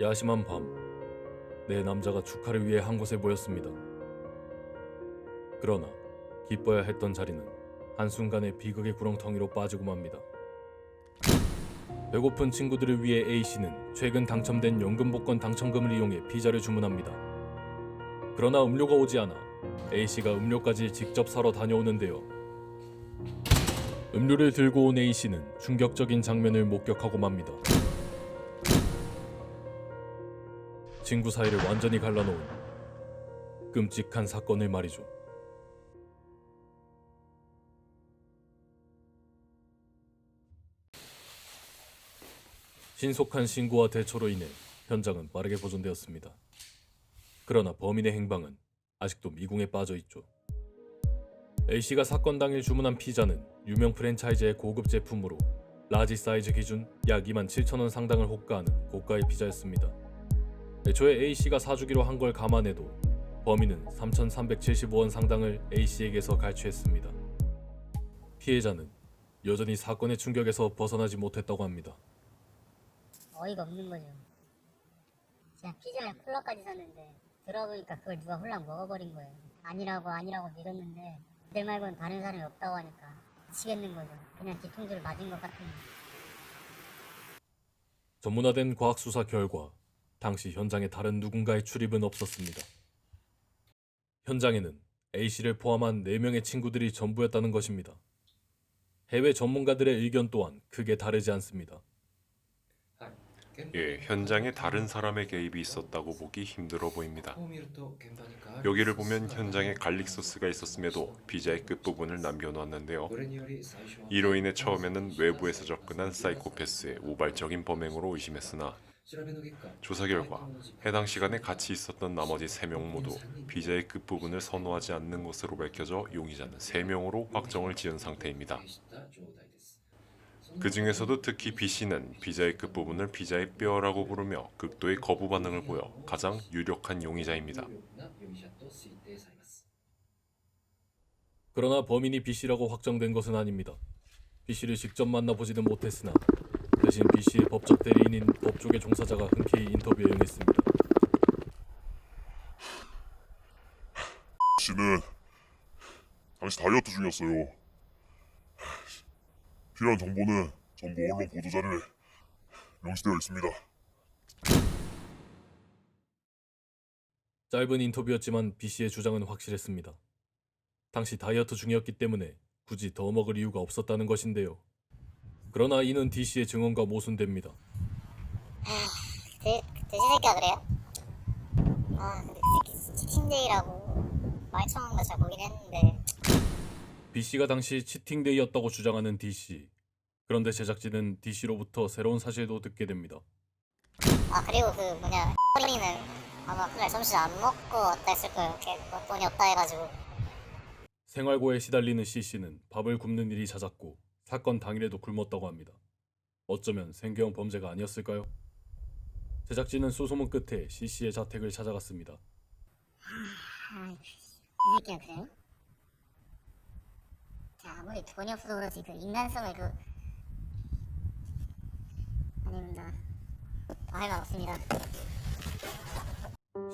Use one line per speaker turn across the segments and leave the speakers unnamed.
야심한 밤, 내 남자가 축하를 위해 한 곳에 모였습니다. 그러나 기뻐야 했던 자리는 한순간에 비극의 구렁텅이로 빠지고 맙니다. 배고픈 친구들을 위해 A씨는 최근 당첨된 연금 복권 당첨금을 이용해 피자를 주문합니다. 그러나 음료가 오지 않아 A씨가 음료까지 직접 사러 다녀오는데요. 음료를 들고 온 A씨는 충격적인 장면을 목격하고 맙니다. 친구 사이를 완전히 갈라놓은 끔찍한 사건을 말이죠. 신속한 신고와 대처로 인해 현장은 빠르게 보존되었습니다. 그러나 범인의 행방은 아직도 미궁에 빠져 있죠. A씨가 사건 당일 주문한 피자는 유명 프랜차이즈의 고급 제품으로 라지 사이즈 기준 약 27,000원 상당을 호가하는 고가의 피자였습니다. 애초에 A씨가 사주기로 한 걸 감안해도 범인은 3,375원 상당을 A씨에게서 갈취했습니다. 피해자는 여전히 사건의 충격에서 벗어나지 못했다고 합니다.
어이가 없는 거죠. 제가 피자에 콜라까지 샀는데 들어보니까 그걸 누가 홀랑 먹어버린 거예요. 아니라고 믿었는데 내 말고는 다른 사람이 없다고 하니까 미치겠는 거죠. 그냥 뒤통수를 맞은 것 같은.
전문화된 과학수사 결과 당시 현장에 다른 누군가의 출입은 없었습니다. 현장에는 A씨를 포함한 4명의 친구들이 전부였다는 것입니다. 해외 전문가들의 의견 또한 크게 다르지 않습니다.
예, 현장에 다른 사람의 개입이 있었다고 보기 힘들어 보입니다. 여기를 보면 현장에 갈릭 소스가 있었음에도 피자의 끝부분을 남겨놓았는데요. 이로 인해 처음에는 외부에서 접근한 사이코패스의 우발적인 범행으로 의심했으나 조사 결과 해당 시간에 같이 있었던 나머지 3명 모두 피자의 끝부분을 선호하지 않는 것으로 밝혀져 용의자는 3명으로 확정을 지은 상태입니다. 그 중에서도 특히 B씨는 피자의 끝부분을 피자의 뼈라고 부르며 극도의 거부 반응을 보여 가장 유력한 용의자입니다.
그러나 범인이 B씨라고 확정된 것은 아닙니다. B씨를 직접 만나보지는 못했으나 대신 B씨의 법적 대리인인 법조계 종사자가 흔쾌히 인터뷰에 응했습니다.
씨는 당시 다이어트 중이었어요. 필요한 정보는 전부 언론 보도자료에 명시되어 있습니다.
짧은 인터뷰였지만 B씨의 주장은 확실했습니다. 당시 다이어트 중이었기 때문에 굳이 더 먹을 이유가 없었다는 것인데요. 그러나 이는 D씨의 증언과 모순됩니다.
돼지 새끼가 그래요? 근데 그 새끼 치팅데이라고 말청한 거 잘 보긴 했는데
B씨가 당시 치팅데이였다고 주장하는 D씨. 그런데 제작진은 D씨로부터 새로운 사실도 듣게 됩니다.
그리고 그 뭐냐 X리는 아마 그날 점심 안 먹고 왔다 했을 거예요. 걔 돈이 없다 해가지고.
생활고에 시달리는 C씨는 밥을 굶는 일이 잦았고 사건 당일에도 굶었다고 합니다. 어쩌면 생계형 범죄가 아니었을까요? 제작진은 수소문 끝에 C씨의 자택을 찾아갔습니다.
이 새끼가 그래요? 자, 아무리 돈이 없어도 그렇지 그 인간성을 아닙니다. 할 말 없습니다.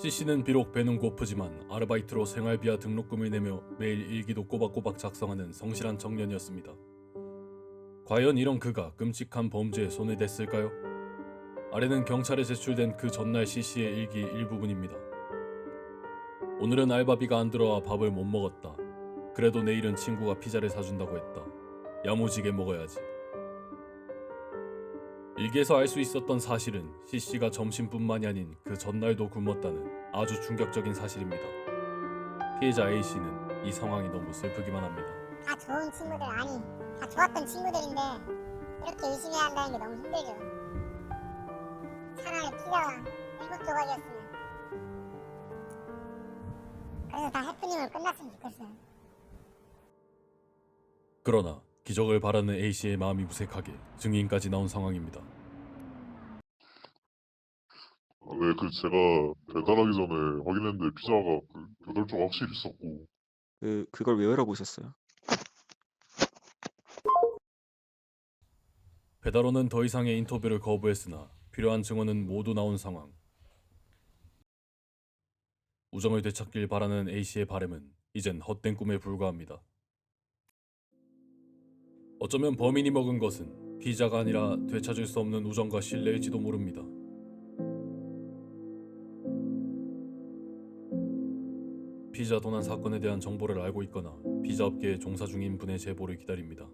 C씨는 비록 배는 고프지만 아르바이트로 생활비와 등록금을 내며 매일 일기도 꼬박꼬박 작성하는 성실한 청년이었습니다. 과연 이런 그가 끔찍한 범죄에 손을 댔을까요? 아래는 경찰에 제출된 그 전날 C씨의 일기 일부분입니다. 오늘은 알바비가 안 들어와 밥을 못 먹었다. 그래도 내일은 친구가 피자를 사준다고 했다. 야무지게 먹어야지. 일기에서 알 수 있었던 사실은 C씨가 점심뿐만이 아닌 그 전날도 굶었다는 아주 충격적인 사실입니다. 피해자 A씨는 이 상황이 너무 슬프기만 합니다.
다 좋은 친구들 아니 다 좋았던 친구들인데 이렇게 의심해야 한다는 게 너무 힘들죠. 차라리 피자가 7조각이었으면 그래서 다 해프닝으로 끝났으면 좋겠어요.
그러나 기적을 바라는 A씨의 마음이 무색하게 증인까지 나온 상황입니다.
네, 제가 배달하기 전에 확인했는데 피자가 그 8조가 확실히 있었고.
그걸 왜 알아보셨어요?
배달원은 더 이상의 인터뷰를 거부했으나 필요한 증언은 모두 나온 상황. 우정을 되찾길 바라는 A씨의 바람은 이젠 헛된 꿈에 불과합니다. 어쩌면 범인이 먹은 것은 피자가 아니라 되찾을 수 없는 우정과 신뢰일지도 모릅니다. 피자 도난 사건에 대한 정보를 알고 있거나 피자 업계에 종사 중인 분의 제보를 기다립니다.